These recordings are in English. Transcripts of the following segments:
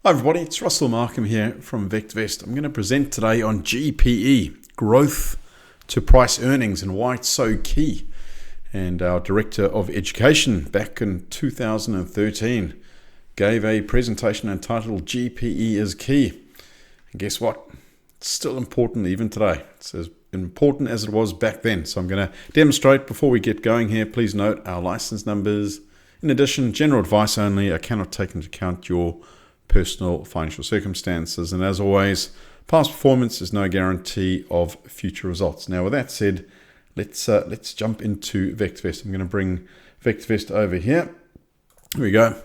Hi everybody, it's Russell Markham here from VectorVest. I'm going to present today on GPE, growth to price earnings and why it's so key. And our Director of Education back in 2013 gave a presentation entitled GPE is Key. And guess what? It's still important even today. It's as important as it was back then. So I'm going to demonstrate before we get going here. Please note our license numbers. In addition, general advice only. I cannot take into account your personal financial circumstances, and as always, past performance is no guarantee of future results. Now, with that said, let's jump into VectorVest. I'm going to bring VectorVest over here. Here we go,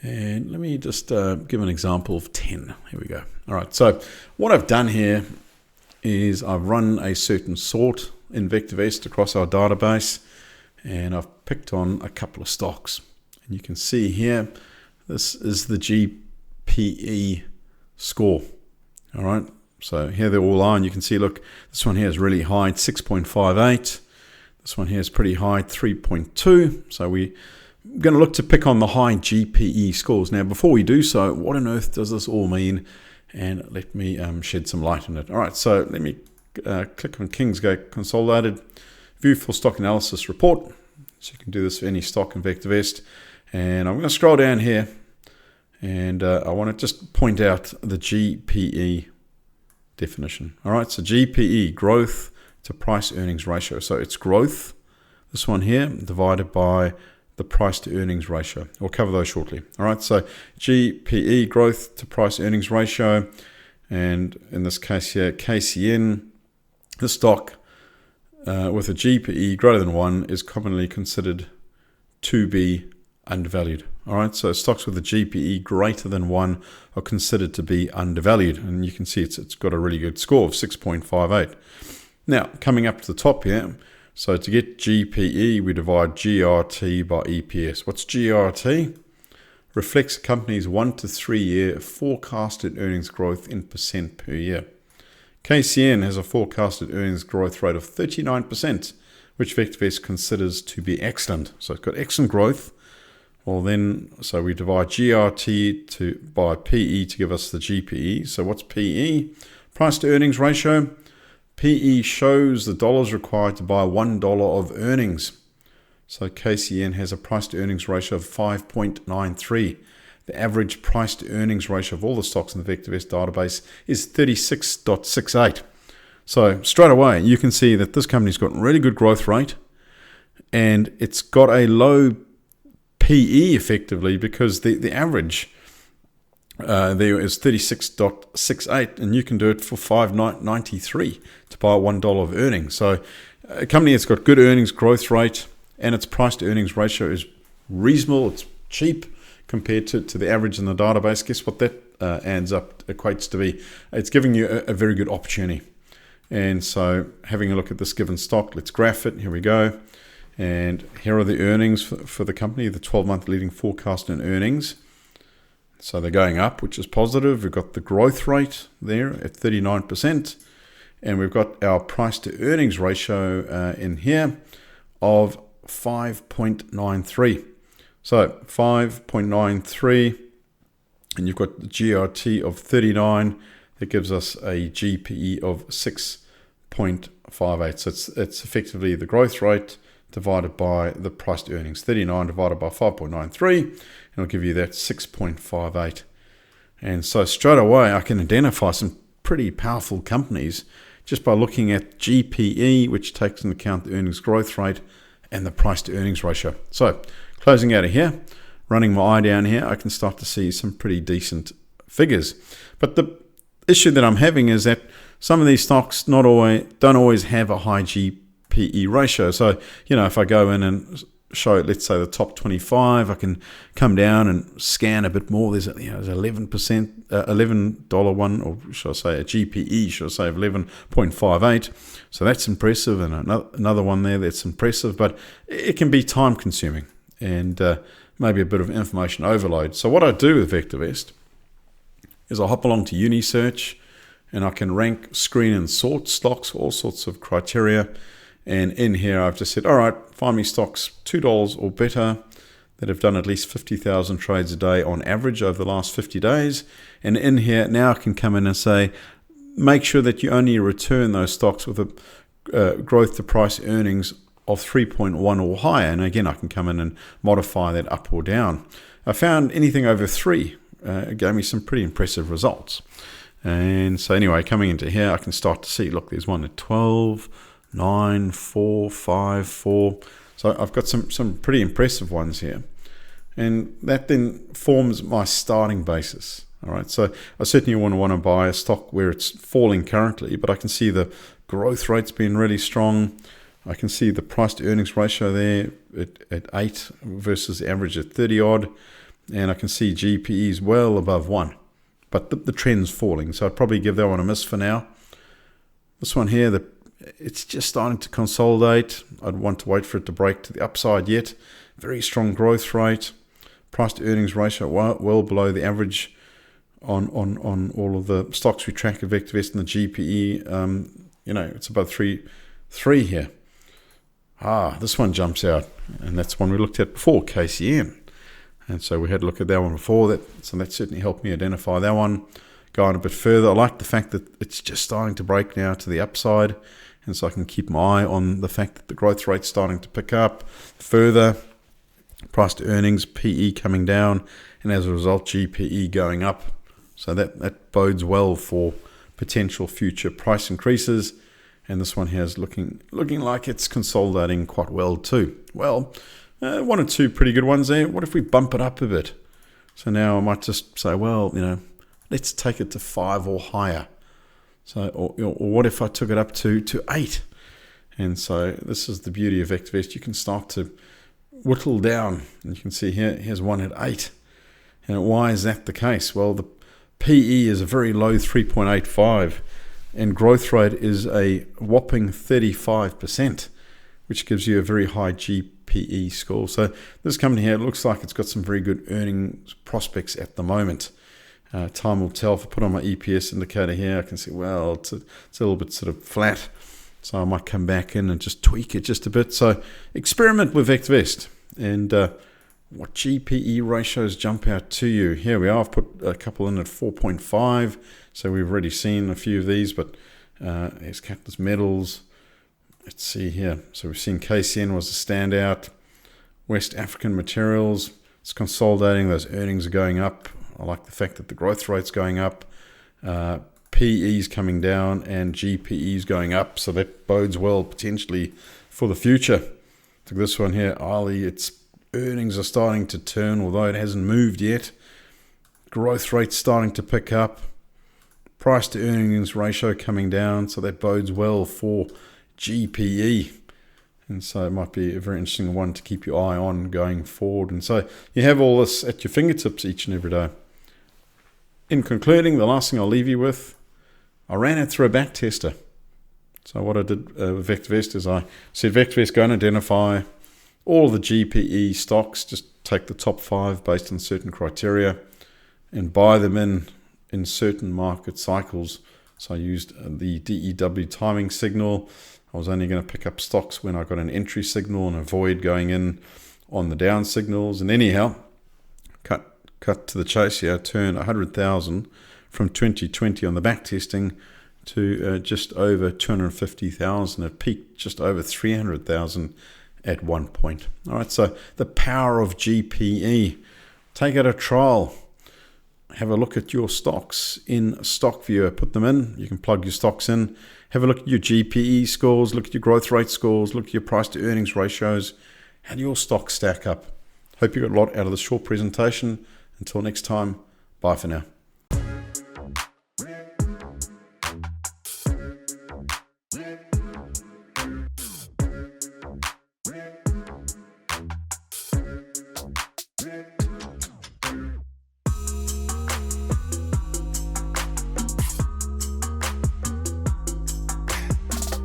and let me just give an example of 10. Here we go. All right. So what I've done here is I've run a certain sort in VectorVest across our database, and I've picked on a couple of stocks, and you can see here this is the GPE score. All right, so here they all are, and you can see, look, this one here is really high at 6.58. This one here is pretty high at 3.2. So we're going to look to pick on the high GPE scores. Now, before we do so, what on earth does this all mean? And let me shed some light on it. All right, so let me click on Kingsgate Consolidated, View Full Stock Analysis Report. So you can do this for any stock in VectorVest. And I'm going to scroll down here. And I want to just point out the GPE definition. All right, so GPE, growth to price earnings ratio. So it's growth, this one here, divided by the price to earnings ratio. We'll cover those shortly. All right, so GPE, growth to price earnings ratio. And in this case here, KCN, the stock with a GPE greater than 1 is commonly considered to be undervalued. All right, so stocks with a GPE greater than 1 are considered to be undervalued, and you can see it's got a really good score of 6.58. Now, coming up to the top here, so to get GPE, we divide GRT by EPS. What's GRT? Reflects a company's 1 to 3 year forecasted earnings growth in percent per year. KCN has a forecasted earnings growth rate of 39%, which VectorVest considers to be excellent. So it's got excellent growth. Well then, so we divide GRT by PE to give us the GPE. So what's PE? Price to earnings ratio. PE shows the dollars required to buy $1 of earnings. So KCN has a price to earnings ratio of 5.93. The average price to earnings ratio of all the stocks in the VectorVest database is 36.68. So straight away, you can see that this company's got really good growth rate, and it's got a low PE effectively, because the average there is 36.68, and you can do it for $5.93 to buy $1 of earnings. So a company that's got good earnings growth rate and its price to earnings ratio is reasonable, it's cheap compared to the average in the database. Guess what that equates to be? It's giving you a very good opportunity. And so having a look at this given stock, let's graph it. Here we go. And here are the earnings for the company, the 12-month leading forecast in earnings. So they're going up, which is positive. We've got the growth rate there at 39%. And we've got our price to earnings ratio in here of 5.93. So 5.93, and you've got the GRT of 39. That gives us a GPE of 6.58. So it's effectively the growth rate divided by the price to earnings. 39 divided by 5.93, and it'll give you that 6.58. And so straight away, I can identify some pretty powerful companies just by looking at GPE, which takes into account the earnings growth rate and the price to earnings ratio. So closing out of here, running my eye down here, I can start to see some pretty decent figures. But the issue that I'm having is that some of these stocks don't always have a high GPE ratio. So, if I go in and show, let's say, the top 25, I can come down and scan a bit more. There's there's 11%, $11 one, or should I say a GPE, should I say, of 11.58. So that's impressive, and another one there that's impressive, but it can be time consuming and maybe a bit of information overload. So what I do with VectorVest is I hop along to Unisearch, and I can rank, screen, and sort stocks for all sorts of criteria. And in here, I've just said, all right, find me stocks $2 or better that have done at least 50,000 trades a day on average over the last 50 days. And in here, now I can come in and say, make sure that you only return those stocks with a growth to price earnings of 3.1 or higher. And again, I can come in and modify that up or down. I found anything over 3 gave me some pretty impressive results. And so anyway, coming into here, I can start to see, look, there's one at 12, 9, 4, 5, 4. So I've got some pretty impressive ones here. And that then forms my starting basis. All right, so I certainly want to buy a stock where it's falling currently, but I can see the growth rate's been really strong. I can see the price to earnings ratio there at 8 versus the average at 30 odd. And I can see GPEs well above 1. But the trend's falling, so I'd probably give that one a miss for now. This one here, it's just starting to consolidate. I'd want to wait for it to break to the upside yet. Very strong growth rate. Price to earnings ratio well below the average on all of the stocks we track at VectorVest and the GPE. It's above 3 here. This one jumps out, and that's one we looked at before, KCN. And so we had a look at that one before, so that certainly helped me identify that one. Going a bit further, I like the fact that it's just starting to break now to the upside, and so I can keep my eye on the fact that the growth rate's starting to pick up further. Price to earnings, PE coming down, and as a result, GPE going up. So that bodes well for potential future price increases. And this one here is looking like it's consolidating quite well too. Well, 1 or 2 pretty good ones there. What if we bump it up a bit? So now I might just say, well, let's take it to 5 or higher. So, or what if I took it up to 8? And so this is the beauty of VectorVest. You can start to whittle down. And you can see here's one at 8. And why is that the case? Well, the PE is a very low 3.85, and growth rate is a whopping 35%, which gives you a very high GPE score. So this company here, it looks like it's got some very good earnings prospects at the moment. Time will tell. If I put on my EPS indicator here, I can see, well, it's a little bit sort of flat. So I might come back in and just tweak it just a bit. So experiment with VectorVest. And what GPE ratios jump out to you? Here we are. I've put a couple in at 4.5. So we've already seen a few of these, but here's Catalyst Metals. Let's see here. So we've seen KCN was a standout. West African Materials, it's consolidating. Those earnings are going up. I like the fact that the growth rate's going up. PE's coming down and GPE's going up. So that bodes well potentially for the future. Look at this one here, Ali. Its earnings are starting to turn, although it hasn't moved yet. Growth rate's starting to pick up. Price to earnings ratio coming down. So that bodes well for GPE. And so it might be a very interesting one to keep your eye on going forward. And so you have all this at your fingertips each and every day. In concluding, the last thing I'll leave you with, I ran it through a back tester. So what I did with VectorVest is I said, VectorVest, go and identify all of the GPE stocks, just take the top 5 based on certain criteria and buy them in certain market cycles. So I used the DEW timing signal. I was only going to pick up stocks when I got an entry signal and avoid going in on the down signals. And anyhow, cut to the chase here, turn 100,000 from 2020 on the back testing to just over 250,000. It peaked just over 300,000 at one point. All right, so the power of GPE. Take out a trial. Have a look at your stocks in StockViewer. Put them in. You can plug your stocks in. Have a look at your GPE scores. Look at your growth rate scores. Look at your price to earnings ratios. How do your stocks stack up? Hope you got a lot out of this short presentation. Until next time, bye for now.